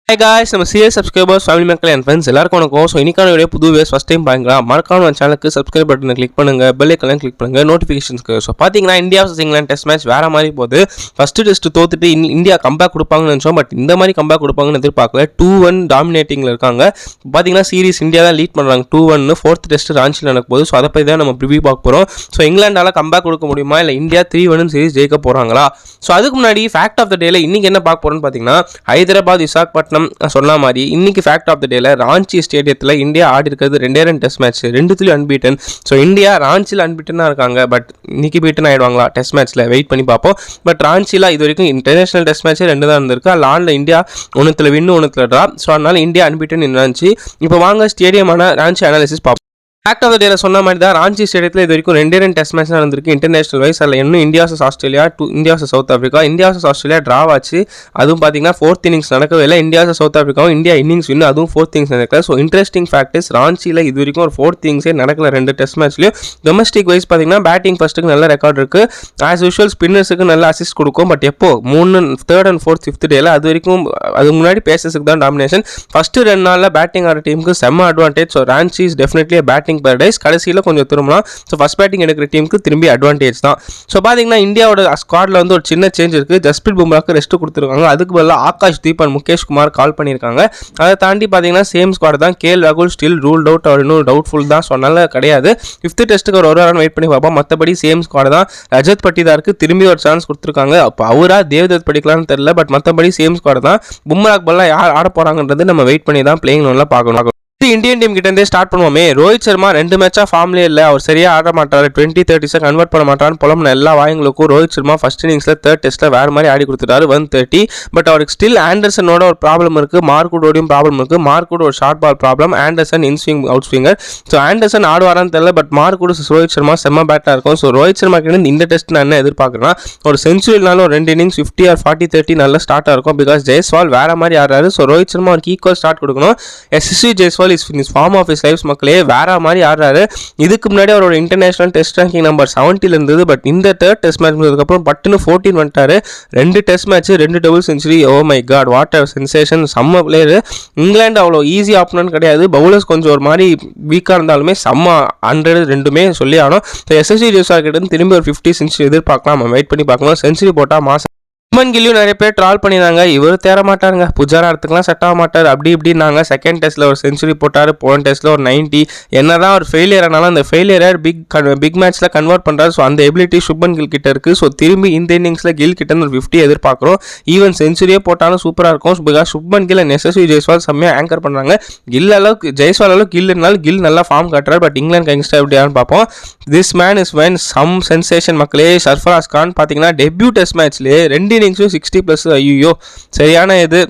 Hi guys, நம்ம CS subscribers, family மக்கள் and friends எல்லாருக்கும் வணக்கம். ஸோ இன்னைக்கான வீடியோ புது வேஸ் ஃபஸ்ட் டைம் பார்க்கலாம். மறக்காம நம்ம சேனலுக்கு சப்ஸ்கிரைப் பட்டனை கிளிக் பண்ணுங்க, பெல் ஐக்கான் கிளிக் பண்ணுங்க, நோட்டிஃபிகேஷன்ஸ்க்கு. ஸோ பார்த்தீங்கன்னா India vs England test match வேற மாதிரி போகுது. ஃபர்ஸ்ட் டெஸ்ட் தோத்துட்டு இந்தியா கம்பேக் கொடுப்பாங்கன்னு நினச்சோம். பட் இந்த மாதிரி கம்பேக் கொடுப்பாங்கன்னு எதிர்பார்க்கல. 2-1 டாமினேட்டிங்கில் இருக்காங்க. பார்த்தீங்கன்னா சீரிஸ் இந்தியா தான் லீட் பண்ணுறாங்க 2-1. ஃபோர்த் டெஸ்ட் ராஞ்சியில் நடக்க போகுது. ஸோ அதை பற்றி தான் நம்ம ப்ரிவியூ பார்க்க போகிறோம். ஸோ இங்கிலாண்டால் கம்பேக் கொடுக்க முடியுமா, இல்லை இந்தியா 3-1 சீரிஸ் ஜெயிக்க போகிறாங்களா? ஸோ அதுக்கு முன்னாடி ஃபேக்ட் ஆஃப் த டேல இன்னைக்கு என்ன பார்க்க போகிறோன்னு பார்த்தீங்கன்னா ஹைதராபாத் விசாகப்பட்டினம் சொன்ன மாதிரி இன்னைக்கு ஃபேக்ட் ஆஃப் த டேல ராஞ்சி ஸ்டேடியத்தில் இந்தியா ஆடி இருக்கிறது 2 test match, 2 unbeaten. So India ராஞ்சியில் அன்பீட்டனா இருக்காங்க. பட் இன்னைக்கு பீட்டன் ஆயிடுவாங்களா டெஸ்ட் மேட்ச்ல, வெயிட் பண்ணி பார்ப்போம். பட் ராஞ்சியில் இது வரைக்கும் இன்டர்நேஷனல் டெஸ்ட் மேட்ச் 2 தான் இருந்திருக்கு. லான்ல இந்தியா 1 வின் 1 ட்ரா. ஸோ அதனால இந்தியா அன்பீட்டன் இருந்துச்சு. இப்போ வாங்க ஸ்டேடியமான ராஞ்சி அனாலிசிஸ் பார்ப்போம். ஃபேக்ட் ஆஃப் த டேல சொன்ன மாதிரி தான் ராஞ்சி ஸ்டேடியத்தில் இது வரைக்கும் 2 டெஸ்ட் மேட்ச் நடந்திருக்கு இன்டர்நேஷனல் வைஸ். அதில் இன்னும் India vs Australia, India vs South Africa. India vs Australia draw ஆச்சு. அதுவும் பார்த்தீங்கன்னா 4th இன்னிங்ஸ் நடக்கவே இல்லை. இந்தியா vs சவுத் ஆஃப்ரிக்காவும் இந்தியா இன்னிங்ஸ் வின், அதுவும் 4th இன்னிங்ஸ் நடக்கல. ஸோ இன்ட்ரெஸ்டிங் ஃபேக்ட் இஸ் ராஞ்சியில் இது வரைக்கும் ஒரு 4th இன்னிங்ஸே நடக்கல 2 டெஸ்ட் மேட்ச்லையும். டொமஸ்டிக் வைஸ் பார்த்தீங்கன்னா பேட்டிங் ஃபர்ஸ்ட்டுக்கு நல்ல ரெக்கார்ட் இருக்கு. ஆஸ் யூஷுவல் ஸ்பின்னர்ஸுக்கு நல்ல அசிஸ்ட் கொடுக்கும். பட் எப்போ 3rd and 4th 5th டேல அது வரைக்கும் அதுக்கு முன்னாடி பேசஸுக்கு தான் டாமினேஷன். ஃபர்ஸ்ட் 2 நாளில் பேட்டிங் ஆடுற டீமுக்கு செம்ம advantage. So Ranchi is definitely batting paradise. கடைசியில் கொஞ்சம் திரும்பலாம். ஸோ ஃபர்ஸ்ட் பேட்டிங் எடுக்கிற டீமுக்கு திரும்பி அட்வான்டேஜ் தான். ஸோ பார்த்தீங்கன்னா இந்தியாவோட ஸ்குவாட்ல வந்து ஒரு சின்ன சேஞ்ச் இருக்கு. ஜஸ்பிரீத் பும்ராக்கு ரெஸ்ட் கொடுத்துருக்காங்க. அதுக்கு பதிலாக ஆகாஷ் தீப் அண்ட் முகேஷ் குமார் கால் பண்ணியிருக்காங்க. அதை தாண்டி பார்த்தீங்கன்னா சேம் ஸ்குவாட் தான். கேஎல் ராகுல் ஸ்டில் ரூல்ட் அவுட், அவர் இன்னும் டவுட்ஃபுல் தான். சொன்னால கிடையாது. 5th டெஸ்ட்டுக்கு ஒரு வாரம் வெயிட் பண்ணி பார்ப்போம். மற்றபடி சேம் ஸ்குவாட் தான். ரஜத் பட்டிதாருக்கு திரும்பி ஒரு சான்ஸ் கொடுத்துருக்காங்க. அப்போ அவரா தேவ்தத் படிக்கலாம்னு தெரியல. பட் மற்றபடி சேம் ஸ்குவாட் தான். பும்ராக்கு பதிலாக யார் ஆட போறாங்கன்றது நம்ம வெயிட் பண்ணி தான் பிளேயிங் நல்லா பார்க்கணும். இந்தியன் டீம் கிட்ட இருந்தே ஸ்டார்ட் பண்ணுவோமே. ரோஹித் சர்மா 2 மேட்சா ஃபார்ம்லேயே இல்லை. அவர் சரியா ஆட மாட்டாரு, 20-30 கன்வெர்ட் பண்ண மாட்டாருன்னு புலம்புன எல்லா வாயங்களுக்கும் ரோஹித் சர்மா ஃபர்ஸ்ட் இன்னிங்ஸ்ல 3rd டெஸ்ட்ல வேற மாதிரி ஆடி கொடுத்துட்டாரு 130. பட் அவருக்கு ஸ்டில் ஆண்டர்சனோட ஒரு ப்ராப்ளம் இருக்கு, மார்க்குடோடையும் ப்ராப்ளம் இருக்கு. மார்க்குட் ஒரு short ball problem, Anderson inswing outswinger. So Anderson ஆடுவாரான்னு தெரியல. பட் மார்க்குட் ரோஹித் சர்மா செம்ம பேட்டா இருக்கும். ஸோ ரோஹித் சர்மா கிட்ட இந்த டெஸ்ட் நான் என்ன எதிர்பார்க்குறேன்னா ஒரு செஞ்சுரினாலும் ஒரு 2 இன்னிங்ஸ் 50 or 40-30 நல்ல ஸ்டார்ட்டாக இருக்கும். பிகாஸ் ஜெய்ஸ்வால் வேற மாதிரி ஆடுறாரு. ஸோ ரோஹித் சர்மா ஒரு ஈக்குவல் ஸ்டார்ட் கொடுக்கணும். SSV Jaiswal is form of life's மக்களே வேற மாதிரி ஆடுறாரு. இதுக்கு முன்னாடி அவரோட இன்டர்நேஷனல் டெஸ்ட் ரேங்கிங் நம்பர் 70 இருந்தது. பட் இந்த 3rd டெஸ்ட் மேட்ச் அதுக்கப்புறம் பட்டுன்னு 14 வந்துட்டாரு. 2 test match 2 double century. Oh my God, what a sensation. செம்ம பிளேயர். இங்கிலாந்து அவ்வளோ ஈஸி ஆப்னன் கிடையாது. பவுலர்ஸ் கொஞ்சம் ஒரு மாதிரி வீக்காக இருந்தாலுமே செம்ம 100 ரெண்டுமே சொல்லி ஆனோம். ஸோ SSV ஜெய்ஸ்வால் கிட்ட திரும்பி ஒரு 50 செஞ்சுரி எதிர்பார்க்கலாம். நம்ம வெயிட் பண்ணி பார்க்கலாம். செஞ்சுரி போட்டால் மாசம். சுப்மன் கில்லையும் நிறைய பேர் ட்ரால் பண்ணியிருந்தாங்க. இவர் தேர மாட்டாருங்க, புஜாரா இடத்துக்குலாம் செட் ஆக மாட்டார் அப்படி இப்படின்னாங்க. 2nd டெஸ்ட்டில் ஒரு செஞ்சுரி போட்டார். போன டெஸ்ட்டில் ஒரு 90. என்னதான் ஒரு ஃபெயிலியர் ஆனாலும் அந்த ஃபெயிலியரை பிக் மேட்ச்சில் கன்வெர்ட் பண்ணுறாரு. ஸோ அந்த எபிலிட்டி சுப்மன் கில் கிட்ட இருக்குது. ஸோ திரும்பி இந்த இன்னிங்ஸில் கில் கிட்ட ஒரு 50 எதிர்பார்க்குறோம். ஈவன் செஞ்சுரியே போட்டாலும் சூப்பராக இருக்கும். Because Shubman Gill and SSV Jaiswal செம்மையாக ஆங்கர் பண்ணுறாங்க. கில் அளவுக்கு ஜெய்ஸ்வால் அளவுக்கு கில் இருந்தாலும் கில் நல்லா ஃபார்ம் காட்டுறாரு. பட் இங்கிலாந்து யங்ஸ்டர் எப்படியான்னு பார்ப்போம். This man is when some sensation மக்களே. சர்ஃபராஸ் கான் பார்த்தீங்கன்னா டெபியூ டெஸ்ட் மேட்ச்லேயே 2 இன்னிங்ஸும் 60+. ஐயோ,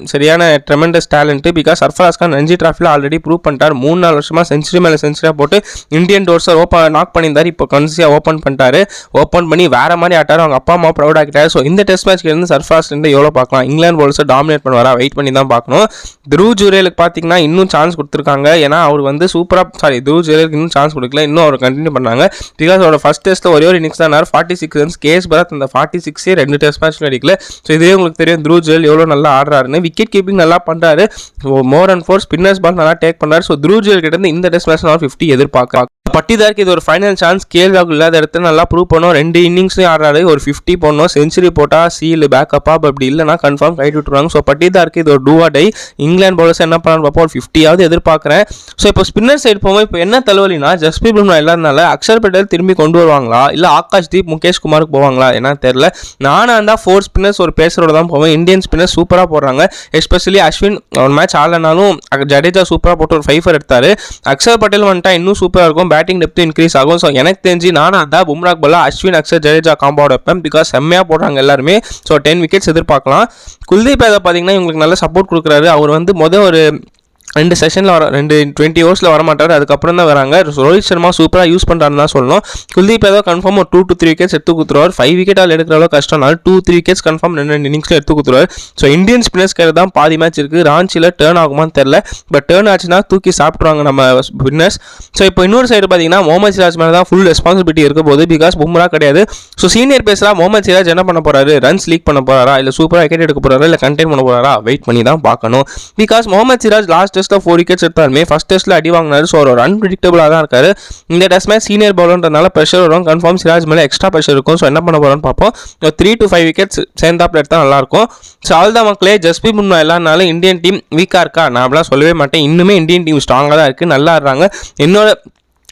சரியான tremendous talent. Because Sarfaraz Khan Ranji டிராஃபியில் ஆல்ரெடி ப்ரூவ் பண்ணிட்டார். 3-4 வருஷமா செஞ்சுரி மேலே செஞ்சுரியா போட்டு இந்தியன் டோர்ஸை நாக் பண்ணியிருந்தார். இப்போ கன்சியாக ஓப்பன் பண்ணிட்டாரு. ஓப்பன் பண்ணி வேற மாதிரி ஆட்டார். அவங்க அப்பா அம்மா ப்ரௌட் ஆகிட்டாரு. ஸோ இந்த டெஸ்ட் மேட்ச்க்கு இருந்து சர்ஃபராஸ் எவ்வளோ பார்க்கலாம். இங்கிலாந்து பவுலர்ஸை டாமினேட் பண்ணுவாரா, வெயிட் பண்ணி தான் பார்க்கணும். த்ரூ ஜுரேலுக்கு பார்த்தீங்கன்னா இன்னும் சான்ஸ் கொடுத்துருக்காங்க. ஏன்னா அவர் வந்து த்ரூ ஜுரேலுக்கு இன்னும் சான்ஸ் கொடுக்கல. இன்னும் அவர் கண்டினியூ பண்ணாங்க. பிகாஸ் அவரோட ஃபர்ஸ்ட் டெஸ்ட்டில் ஒரே ஒரு இன்னிங்ஸ் தான் 46 ரன்ஸ். கேஸ் பரத் அந்த 46 2 டெஸ்ட் மேட்ச்ல அடிக்கல. ஸோ இதே உங்களுக்கு தெரியும் த்ரூ ஜுரேல் எவ்வளோ நல்லா ஆடுறாருன்னு. விக்கெட் கீப்பிங் நல்லா பண்ணுறாரு. மோர் அண்ட் 4 ஸ்பின்னர்ஸ் பால் நல்லா டேக் பண்ணுறாரு. ஸோ த்ரூ ஜுரேல் கிட்ட இருந்து இந்த டெஸ்ட் மேட்ச் 50 எதிர்பார்க்கலாம். பட்டிதாருக்கு இது ஒரு ஃபைனல் சான்ஸ். கேஎல் ராகுல் இல்லாத இடத்துல நல்லா ப்ரூவ் பண்ணோம். 2 இன்னிங்ஸ்லையும் ஆடுறாரு. ஒரு 50 போடணும். செஞ்சுரி போட்டால் சீல் பேக்கப்பா. அப்படி இல்லைனா கன்ஃபார்ம் கைட் விட்டுருவாங்க. ஸோ பட்டிதாருக்கு இது ஒரு do or die. England bowlers என்ன பண்ணலான்னு பார்ப்போம். ஒரு 50 எதிர்பார்க்குறேன். ஸோ இப்போ ஸ்பின்னர் சைடு போவோம். இப்போ என்ன தலைவலினா ஜஸ்பிரீத் பும்ரா இல்லாதனால அக்ஷர் பட்டேல் திரும்பி கொண்டு வருவாங்களா, இல்லை ஆகாஷ் தீப் முகேஷ் குமாருக்கு போவாங்களா என்ன தெரியல. நானாக இருந்தால் 4 ஸ்பின்னர்ஸ் ஒரு பேசரோட தான் போவேன். இந்தியன் ஸ்பின்னர் சூப்பராக போடுறாங்க. எஸ்பெஷலி அஸ்வின் ஒரு மேட்ச் ஆடலனாலும் ஜடேஜா சூப்பராக போட்டு ஒரு 5 எடுத்தாரு. அக்ஷர் பட்டேல் வந்துட்டா இன்னும் சூப்பராக இருக்கும். பேட்டிங் டெப்த் இன்க்ரீஸ் ஆகும். ஸோ எனக்கு தெரிஞ்சு நானும் அதான் பும்ராக் பல்லா அஸ்வின் அக்ஷர் ஜடேஜா காம்பவுண்ட் வைப்பேன். பிகாஸ் செம்மையாக போடுறாங்க எல்லாருமே. ஸோ 10 விக்கெட்ஸ் எதிர்பார்க்கலாம். குல்தீப் யாதவ் பார்த்தீங்கன்னா இவங்களுக்கு நல்ல சப்போர்ட் கொடுக்குறாரு. அவர் வந்து ஒரு 2 செஷனில் ரெண்டு 20 ஓவர்ஸில் வரமாட்டார், அதுக்கப்புறம் தான் வராங்க. ரோஹித் சர்மா சூப்பராக யூஸ் பண்ணுறாருன்னு தான் சொல்லணும். குல்தீப் ஏதோ கன்ஃபார்ம் ஒரு 2 to 3 விக்கெட்ஸ் எடுத்து கொடுத்துருவார். 5 விக்கெட் ஆள் எடுக்கிற அளவு கஷ்டம்னால 2-3 விக்கெட்ஸ் கன்ஃபார்ம் 2 இன்னிங்ஸில் எடுத்து கொடுத்துருவார். ஸோ இந்தியன் ஸ்பின்னர்ஸ் கையில் தான் பாதி மேட்ச் இருக்குது. ராஞ்சியில் டேர்ன் ஆகுமான்னு தெரில, பட் டேர்ன் ஆச்சுன்னா தூக்கி சாப்பிட்ருவாங்க நம்ம ஸ்பின்னர்ஸ். ஸோ இப்போ இன்னொரு சைடு பார்த்தீங்கன்னா முகமது சிராஜ் மேலே தான் ஃபுல் ரெஸ்பான்சிபிலிட்டி இருக்க போது, பிகாஸ் பும்ரா கிடையாது. ஸோ சீனியர் பேசலாம் முகமது சிராஜ் என்ன பண்ண போகிறாரு, ரன்ஸ் லீக் பண்ண போகிறாரா, இல்லை சூப்பராக விக்கெட் எடுக்க போகிறாரா, இல்லை கண்டெயின் பண்ண போகிறாரா, வெயிட் பண்ணி தான் பார்க்கணும். பிகாஸ் முகமது சிராஜ் லாஸ்ட் டெஸ்ட்டில் 4 விக்கெட்ஸ் எடுத்தாலுமே ஃபர்ஸ்ட் டெஸ்ட்டில் அடி வாங்கினாரு. ஸோ ஒரு அன்பிரிடிக்டபிளாக தான் இருக்காரு. இந்த டெஸ்ட் மேட்ச் சீனியர் பவுலர்ன்றதுனால ப்ரெஷர் வரும், கன்ஃபார்ம் சிராஜ் மேலே எக்ஸ்ட்ரா ப்ரெஷர் இருக்கும். ஸோ என்ன பண்ண போகிறோன்னு பார்ப்போம். 3 to 5 விக்கெட்ஸ் சேர்ந்தாப்பில் எடுத்தால் நல்லாயிருக்கும். ஸோ அவ்வளோதான் மக்களே. ஜஸ்பிரீத் பும்ரா எல்லாருனாலும் இந்தியன் டீம் வீக்காக இருக்கா, நான் அப்படிலாம் சொல்லவே மாட்டேன். இன்னுமே இந்தியன் டீம் ஸ்ட்ராங்காக தான் இருக்குது, நல்லா ஆடுறாங்க. என்னோட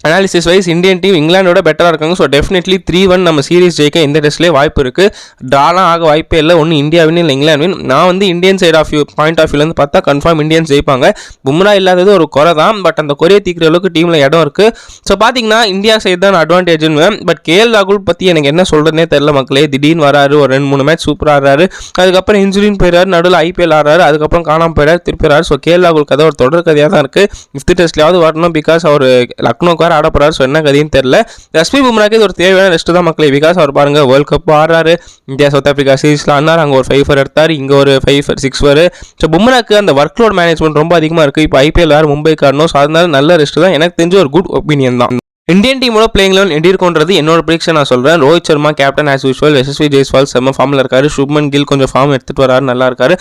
அனாலிசிஸ் வைஸ் இந்தியன் டீம் இங்கிலாண்டோட பெட்டராக இருக்காங்க. ஸோ டெஃபினெட்லி 3-1 நம்ம சீரிஸ் ஜெயிக்க இந்த டெஸ்ட்லேயே வாய்ப்பு இருக்குது. ட்ராலாம் ஆக வாய்ப்பே இல்லை. ஒன்று இந்தியா வின் இல்லை இங்கிலாந்து வின். நான் வந்து Indian side of point of வியூலேருந்து பார்த்தா கன்ஃபார்ம் இந்தியன்ஸ் ஜெயிப்பாங்க. பும்ரா இல்லாதது ஒரு குறை தான், பட் அந்த குறையை தீக்கிற அளவுக்கு டீமில் இடம் இருக்குது. ஸோ பார்த்தீங்கன்னா இந்தியா சைடு தான் அட்வான்டேஜ்னு. பட் கேஎல் ராகுல் பற்றி எனக்கு என்ன சொல்கிறதுனே தெரில மக்களே. திடீர்னு வராரு, ஒரு 2-3 மேட்ச் சூப்பராக ஆடுறாரு, அதுக்கப்புறம் இன்ஜுரின்னு போயிடாரு, நடுவில் IPL ஆடுறாரு, அதுக்கப்புறம் காணாமல் போயிடாரு, திருப்பி ஆறாரு. ஸோ கேஎல் ராகுல் கதை ஒரு தொடர் கதையாக தான் இருக்குது. 5th டெஸ்ட்லையாவது வரணும், பிகாஸ் அவர் லக்னோக்கு வேறு ஆட போகிறாரு. ஸோ என்ன கதையும் தெரியல. ஜஸ்பிரீத் பும்ராக்கு இது ஒரு தேவையான ரெஸ்ட் தான் மக்களே. பிகாஸ் அவர் பாருங்க வேர்ல்ட் கப் ஆடுறாரு, இந்தியா சவுத் ஆப்பிரிக்கா சீரீஸ்ல ஆனார், அங்கே ஒரு 5 எடுத்தார், இங்கே ஒரு 5-6. ஸோ பும்ராக்கு அந்த ஒர்க் லோட் மேனேஜ்மெண்ட் ரொம்ப அதிகமாக இருக்குது. இப்போ IPL வேறு மும்பைக்கு ஆடணும். ஸோ அதனால நல்ல ரெஸ்ட் தான். எனக்கு தெரிஞ்ச ஒரு குட் ஒப்பீனியன் தான். இந்தியன் டீமோட பிளேயிங் லெவன் எப்படி இருக்கும்ன்றது என்னோட ப்ரிடிக்ஷன் நான் சொல்கிறேன். Rohit Sharma captain as usual, SSV Jaiswal செம்ம ஃபார்மில் இருக்காரு, சுப்மன் கில் கொஞ்சம் ஃபார்ம் எடுத்துகிட்டு வராரு, நல்லா இருக்காரு.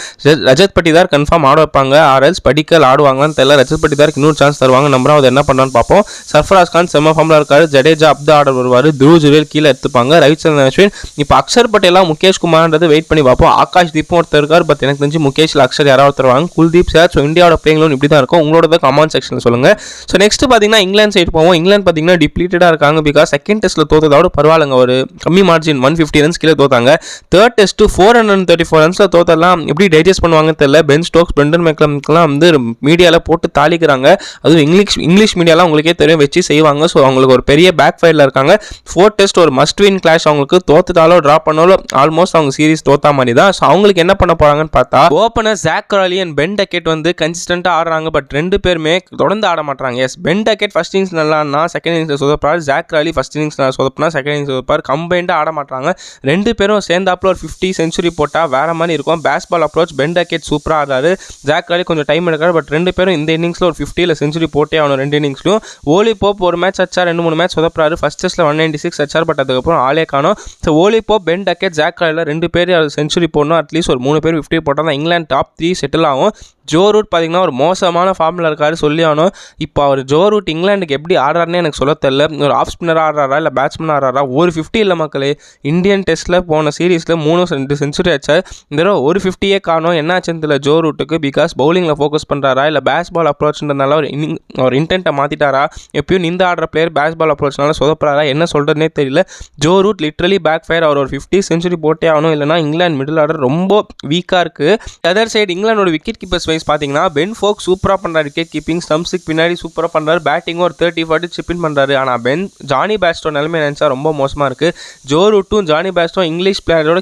ரஜத் பட்டிதார் கன்ஃபார்ம் ஆட வைப்பாங்க, ஆர்எல்ஸ் படிக்கல் ஆடுவாங்கன்னு தெரியல. ரஜத் பட்டிதாருக்கு இன்னொரு சான்ஸ் தருவாங்க, நம்புறோம். அது என்ன பண்ணான்னு பார்ப்போம். சர்ஃபராஸ் கான் செம்ம ஃபார்மில் இருக்காரு, ஜடேஜா அப்த ஆர்டர் வருவார், துருவ் ஜுரேல் கீழே எடுத்துப்பாங்க, ரவிச்சந்திரன் அஸ்வின். இப்போ அக்ஷர் பட்டேலாம் முகேஷ் குமார்ன்றது வெயிட் பண்ணி பார்ப்போம். ஆகாஷ் தீப்பும் ஒருத்தர் இருக்கார், பட் எனக்கு தெரிஞ்சு முகேஷில் அக்ஷர் யாராவது தருவாங்க. குல்தீப் சார். ஸோ இந்தியாவோட பிளேயிங் லெவன் இப்படி தான் இருக்கும். உங்களோட கமெண்ட் செக்ஷனில் சொல்லுங்கள். ஸோ நெக்ஸ்ட் பார்த்தீங்கன்னா இங்கிலாந்து சைடு போவோம். இங்கிலாந்து பார்த்தீங்கன்னா டிப்ளீட்டடாக இருக்காங்க. பிகாஸ் செகண்ட் டெஸ்ட்ல தோத்ததோட பரவாயில்லைங்க, ஒரு கம்மி மார்ஜின் 150 ரன்ஸ் கீழே தோத்தாங்க. தேர்ட் டெஸ்ட் 434 ரன்ஸ்ல தோத்தெல்லாம் எப்படி டைஜஸ்ட் பண்ணுவாங்கன்னு தெரியல. பென் ஸ்டோக்ஸ், பிரெண்டன் மெக்லம்லாம் வந்து மீடியாவில் போட்டு தாளிக்கிறாங்க. அதுவும் இங்கிலீஷ் மீடியாலாம் உங்களுக்கே தெரியும், வச்சு செய்வாங்க. ஸோ அவங்களுக்கு ஒரு பெரிய பேக் ஃபயரில் இருக்காங்க. 4th டெஸ்ட் ஒரு மஸ்ட் வின் கிளாஷ். அவங்களுக்கு தோத்துட்டாலோ ட்ரா பண்ணாலோ ஆல்மோஸ்ட் அவங்க சீரிஸ் தோத்தா மாதிரி தான். ஸோ அவங்களுக்கு என்ன பண்ண போறாங்கன்னு பார்த்தா, opener Zak Crawley and Ben Duckett வந்து கன்சிஸ்டன்ட்டாக ஆடுறாங்க, பட் 2 பேருமே தொடர்ந்து ஆட மாட்டாங்க. Yes, Ben Duckett first innings நல்லா ஆடினா, செகண்ட் இன்னிங்ஸ் சொதப்பாரு. ஜாக் கராலி ஃபர்ஸ்ட் இன்னிங்ஸ் சொதப்பினா, செகண்ட் இன்னிங்ஸ் சொதப்பார். கம்பைண்டாக ஆட மாட்டாங்க. 2 பேரும் சேர்ந்தாப்புல ஒரு 50 செஞ்சுரி போட்டால் வேற மாதிரி இருக்கும். பேஸ்பால் அப்ரோச் பென் டக்கெட் சூப்பராக ஆடுறாரு, ஜாக் கராலி கொஞ்சம் டைம் எடுக்காரு. பட் 2 பேரும் இந்த இன்னிங்ஸில் ஒரு 50 இல்லை செஞ்சுரி போட்டே ஆகணும் 2 இன்னிங்ஸ்லையும். ஓலி போப் ஒரு மேட்ச் அச்சார், 2-3 மேட்ச் சொதப்பாரு. ஃபர்ஸ்ட் டெஸ்ட்ல 196 அச்சார், பட் அதுக்கப்புறம் ஆளே காணும். So Ollie Pope, Ben Duckett, Zak கராலியில் 2 பேர் செஞ்சுரி போடணும். அட்லீஸ்ட் ஒரு 3 பேர் 50 போட்டால் தான் இங்கிலாந்து டாப் 3 செட்டில் ஆகும். ஜோ ரூட் பார்த்தீங்கன்னா ஒரு மோசமான ஃபார்மில் இருக்காரு, சொல்லி ஆகணும். இப்போ அவர் ஜோ ரூட் இங்கிலாந்துக்கு எப்படி ஆடுறாருன்னு எனக்கு சொல்ல தெரியல. ஒரு ஆஃப் ஸ்பின்னர் ஆடுறாரா இல்லை பேட்ஸ்மேன் ஆடுறாரா? ஒரு 50 இல்லை மக்களே. இந்தியன் டெஸ்ட்டில் போன சீரீஸில் 3 செஞ்சுரி ஆச்சு. இந்த தடவை ஒரு 50யே காணும். என்ன ஆச்சுன்னு தெரியல ஜோ ரூட்டுக்கு. பிகாஸ் பவுலிங்கில் ஃபோக்கஸ் பண்ணுறாரா இல்லை பேஸ்பால் அப்ரோச்ன்றதுனால ஒரு இன்டென்ட்டை மாற்றிட்டாரா? எப்பயும் நின்று ஆடுற பிளேயர் பேஸ்பால் அப்ரோச்னால சொதப்புறாரா? என்ன சொல்கிறதுனே தெரியல. Joe Root literally backfire. அவர் ஒரு 50 செஞ்சுரி போட்டே ஆகணும், இல்லைனா இங்கிலாந்து மிடில் ஆர்டர் ரொம்ப வீக்காக இருக்குது. அதர் சைடு இங்கிலாண்டோட விக்கெட் கீப்பர்ஸ் பார்த்தீங்கன்னா பென் ஃபோக் சூப்பராக பண்ணுறாரு விக்கெட் கீப்பிங், ஸ்டம்ப்ஸுக்கு பின்னாடி சூப்பராக பண்ணுறாரு, பேட்டிங் ஒரு 30-40 சிப்பின் பண்ணுறாரு. ஆனால் ஜானி பேஸ்டோ நிலைமை நினச்சா ரொம்ப மோசமாக இருக்குது. ஜோ ரூட்டும் ஜானி பேஸ்டோ இங்கிலீஷ் பிளேயரோட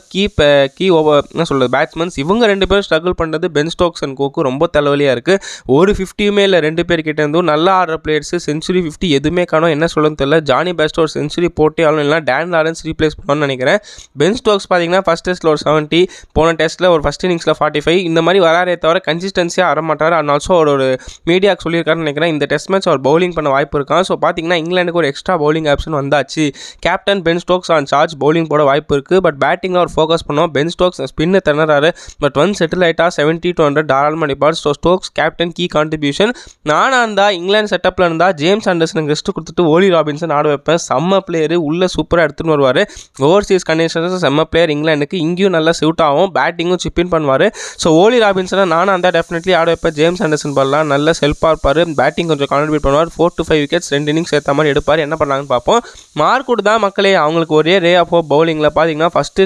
கீ ஓவர் என்ன சொல்கிறது பேட்ஸ்மேன்ஸ், இவங்க 2 பேரும் ஸ்ட்ரகிள் பண்ணுறது பென் ஸ்டோக்ஸ் அண்ட் கோக்கு ரொம்ப தலைவலியாக இருக்குது. ஒரு 50யுமே இல்லை 2 பேர் கிட்ட இருந்தும். நல்லா ஆடுற பிளேயர்ஸ் செஞ்சுரி 50 எதுவுமே காணும். என்ன சொல்லணும்னு தெரியல. ஜானி பேஸ்டோ ஒரு செஞ்சுரி போட்டே ஆகணும், இல்லைனா டேன் லாரன்ஸ் ரீப்ளேஸ் பண்ணணும்னு நினைக்கிறேன். பென் ஸ்டோக்ஸ் பார்த்தீங்கன்னா ஃபர்ஸ்ட் டெஸ்ட்டில் ஒரு 70, போன டெஸ்ட்டில் ஒரு ஃபர்ஸ்ட் இன்னிங்ஸில் 45, இந்த மாதிரி வராரே தவிர கன்சிஸ்டன்சியாக ஆரமாட்டார். அண்ட் ஆல்சோ ஒரு மீடியாவுக்கு சொல்லியிருக்காருன்னு நினைக்கிறேன். இந்த டெஸ்ட் மேட்ச் அவர் பவுலிங் பண்ண வாய்ப்பு இருக்கான். ஸோ பார்த்தீங்கன்னா இங்கிலாந்துக்கு ஒரு எக்ஸ்ட்ரா பவுலிங் ஆப்ஷன் வந்தாச்சு. Captain Ben Stokes on charge bowling போட வாய்ப்பு இருக்குது. பட் பேட்டிங்கில் அவர் ஃபோக்கஸ் பண்ணுவோம். பென் ஸ்டோக்ஸ் ஸ்பின்னு திணறாரு, பட் ஒன் செட்டில் ஆகிட்டா 70-100 தாராளமாக அடிப்பார். So Stokes captain key contribution. நானாக இருந்தால் இங்கிலாந்து செட்டப்பில் இருந்தால் ஜேம்ஸ் ஆண்டர்சனுக்கு ரெஸ்ட் கொடுத்துட்டு ஓலி ராபின்சன் ஆட வைப்பேன். செம்ம பிளேயர், உள்ள சூப்பராக எடுத்துன்னு வருவார். ஓவர்சீஸ் கண்டிஷன்ஸ் செம்ம பிளேயர் இங்கிலாந்துக்கு, இங்கேயும் நல்லா சூட் ஆகும், பேட்டிங்கும் சிப்பின் பண்ணுவார். ஸோ ஓலி ராபின்சனை நானும் அந்த டெஃபினெட்லி ஆட வைப்பேன். ஜேம்ஸ் ஆண்டர்சன் பால்லாம் நல்ல செல்ஃபாக இருப்பார், பேட்டிங் கொஞ்சம் கான்ட்ரிபியூட் பண்ணுவார். 4 to 5 விக்கெட்ஸ் 2 இன்னிங்ஸ் சேர்த்த மாதிரி எடுப்பார். என்ன பண்ணலான்னு பார்ப்போம். மார்க்குட் தான் மக்களே, அவங்களுக்கு ஒரே ரே ஆஃப் பவுலிங்கில் பார்த்தீங்கன்னா ஃபர்ஸ்ட்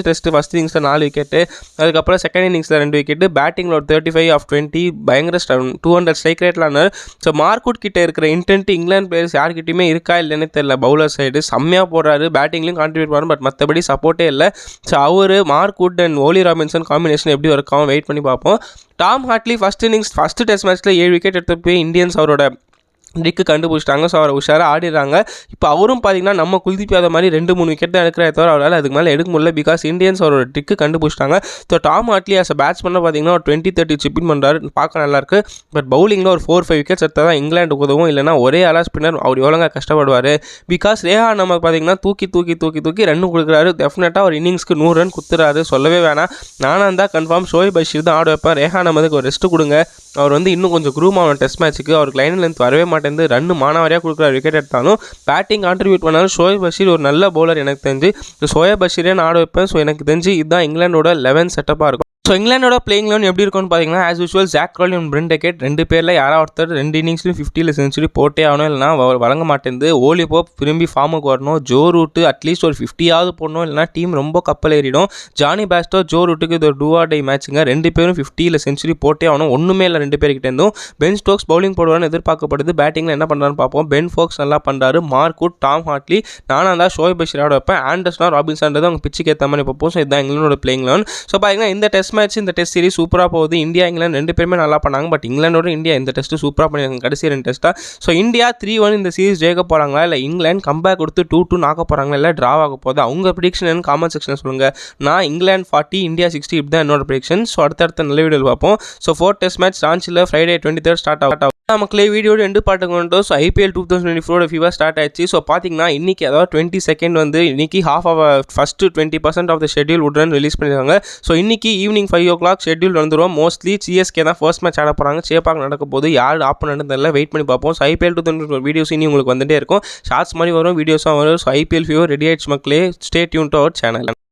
இன்னிங்ஸில் 4 விக்கெட்டு, அதுக்கப்புறம் செகண்ட் இன்னிங்ஸில் 2 விக்கெட்டு, பேட்டிங்கில் ஒரு 35/20 பயங்கர 200 ஸ்ட்ரைக் ரேட்டில் ஆனார். ஸோ மார்க்குட் கிட்ட இருக்கிற இன்டென்ட் இங்கிலாந்து பிளேயர்ஸ் யார்கிட்டையுமே இருக்கா இல்லைன்னு தெரியல. பவுலர் சைடு செம்மையாக போடுறாரு, பேட்டிங்லையும் கான்ட்ரிபியூட் பண்ணுவார், பட் மற்றபடி சப்போர்ட்டே இல்லை. ஸோ அவர் Mark Wood and Ollie Robinson combination எப்படி ஒர்க் ஆகும் வெயிட் பண்ணி பார்ப்போம். டாம் ஹார்ட்லி ஃபஸ்ட் டெஸ்ட் மேட்ச்சில் 7 விக்கெட் எடுத்து போய் இந்தியன்ஸ் அவரோட ட்ரிக்கு கண்டுபிடிச்சிட்டாங்க. ஸோ அவரை உஷாராக ஆடிடுறாங்க. இப்போ அவரும் பார்த்தீங்கன்னா நம்ம குல்தீப் யாதவ் மாதிரி 2-3 விக்கெட் தான் எடுக்கிறத தவிர அவரால் அதுக்கு மேலே எடுக்க முடியல. பிகாஸ் இந்தியன்ஸ் அவரோட ட்ரிக்கு கண்டுபிடிச்சிட்டாங்க. So Tom Hartley as a பேட்ஸ்மேனாக பார்த்தீங்கன்னா ஒரு 20-30 சிப்பின் பண்ணுறாரு, பார்க்க நல்லாயிருக்கு. பட் பவுலிங்கில் ஒரு 4-5 விக்கெட்ஸ் எடுத்தால் தான் இங்கிலாந்துக்கு உதவும். இல்லைனா ஒரே ஆளாக ஸ்பின்னர் அவர் எவ்வளோங்க கஷ்டப்படுவார். பிகாஸ் ரேஹான் நம்ம பார்த்தீங்கன்னா தூக்கி ரன் கொடுக்குறாரு. டெஃபினட்டாக ஒரு இன்னிங்ஸ்க்கு 100 ரன் குத்துறாரு, சொல்லவே வேணாம். நானாக தான் கன்ஃபார்ம் ஷோயப் பஷீர் தான் ஆட வைப்பேன். ரேஹான் நமக்கு ஒரு ரெஸ்ட்டு கொடுங்க, அவர் இன்னும் கொஞ்சம் க்ரூம் ஆகணும் டெஸ்ட் மேட்ச்சுக்கு. அவருக்கு லைன் லென்த் வரவே மாட்டேங்குது, ரன் மானாவாரியாக கொடுக்குறாரு. விக்கெட் எடுத்தாலும் பேட்டிங் கான்ட்ரிபியூட் பண்ணாலும் ஷோயப் பஷீர் ஒரு நல்ல பவுலர் எனக்கு தெரிஞ்சு. ஷோயப் பஷீரே நான் ஆட வைப்பேன். ஸோ எனக்கு தெரிஞ்சு இதுதான் இங்கிலாண்டோட 11 செட்டப்பாக இருக்கும். ஸோ இங்கிலாண்டோட பிளேயிங் லெவன் எப்படி இருக்கும்னு பார்த்தீங்கன்னா as usual Zak Crawley and Ben Duckett 2 பேரில் யாராவது ஒருத்தர் 2 இன்னிங்ஸ்லையும் 50 செஞ்சுரி போட்டே ஆகணும், இல்லைனா வழங்க மாட்டேங்குது. ஓலி போப் திரும்பி ஃபார்முக்கு வரணும். ஜோ ரூட்டு அட்லீஸ்ட் ஒரு 50ஆவது போடணும், இல்லைனா டீம் ரொம்ப கப்பல் ஏறிடும். ஜானி பேஸ்டோ ஜோ ரூட்டுக்கு இது ஒரு டூ ஆர் டை மேட்சுங்க. 2 பேரும் 50 செஞ்சுரி போட்டே ஆகணும். ஒன்றுமே இல்லை 2 பேர்கிட்டேருந்தும். பென் ஸ்டோக்ஸ் பவுலிங் போடுவார்னு எதிர்பார்க்கப்படுது. பேட்டிங்கில் என்ன பண்ணுறான்னு பார்ப்போம். பென் ஃபோக்ஸ் நல்லா பண்ணுறாரு. மார்க்வுட், டாம் ஹார்ட்லி, நானாக தான் ஷோயப் பஷீர் ஆட வைப்பேன். ஆண்டர்சனா ராபின்சன் அவங்க பிச்சுக்கு ஏற்ற மாதிரி பார்ப்போம். ஸோ இதுதான் இங்கிலாண்டோட பிளேயிங் லெவன். ஸோ பார்த்தீங்கன்னா இந்த டெஸ்ட் மேட்ச், இந்த டெஸ்ட் சீரிஸ் சூப்பராக போகுது. இந்தியா இங்கிலாந்து 2 பேருமே நல்லா பண்ணாங்க. பட் இங்கிலாண்டோட இந்தியா இந்த டெஸ்ட்டு சூப்பராக பண்ணியிருக்காங்க, கடைசி 2 டெஸ்ட்டாக. ஸோ இந்தியா 3-1 இந்த சீரிஸ் ஜெயிக்க போகிறாங்களா, இல்லை இங்கிலாந்து கம்பேக் கொடுத்து 2-2 நாக்க போகிறாங்களா, இல்லை ட்ராவ் ஆக போகுது? அவங்க ப்ரிடிக்ஷன் என்ன காமெண்ட் செக்ஷனில் சொல்லுங்கள். நான் இங்கிலாந்து 40 இந்தியா 60 இப்படி தான் என்னோட ப்ரிடிக்ஷன். ஸோ அடுத்த நல்ல வீடியோவில் பார்ப்போம். ஸோ 4th டெஸ்ட் மேட்ச் ராஞ்சியில் ஃப்ரைடே 23rd ஸ்டார்ட் ஆகும். நமக்குள்ளே வீடியோட 2 பாட்டுக்கு வந்துட்டோம். ஸோ IPL 2024 ஃபீவர் ஸ்டார்ட் ஆயிடுச்சு. ஸோ பார்த்தீங்கன்னா இன்றைக்கி அதாவது 22nd இன்றைக்கி ஃபஸ்ட்டு 20% ஆஃப் த ஷெட்யூல் உடன் ரிலீஸ் பண்ணியிருக்காங்க. ஸோ இன்றைக்கி ஈவினிங் 5 o'clock ஷெட்யூல் வந்துடும். மோஸ்ட்லி CSK தான் ஃபர்ஸ்ட் மேட்ச் ஆட போகிறாங்க. சேப்பாக நடக்க போது யார் ஆப்போனன்ட் தெரியல, வெயிட் பண்ணி பார்ப்போம். ஸோ IPL 2024 வீடியோஸ் இனி உங்களுக்கு வந்துட்டே இருக்கும். ஷார்ட்ஸ் மாதிரி வரும், வீடியோஸாக வரும். ஸோ IPL ஃபீவர் ரெடி ஆயிடுச்சு மக்களே. Stay tune to our channel.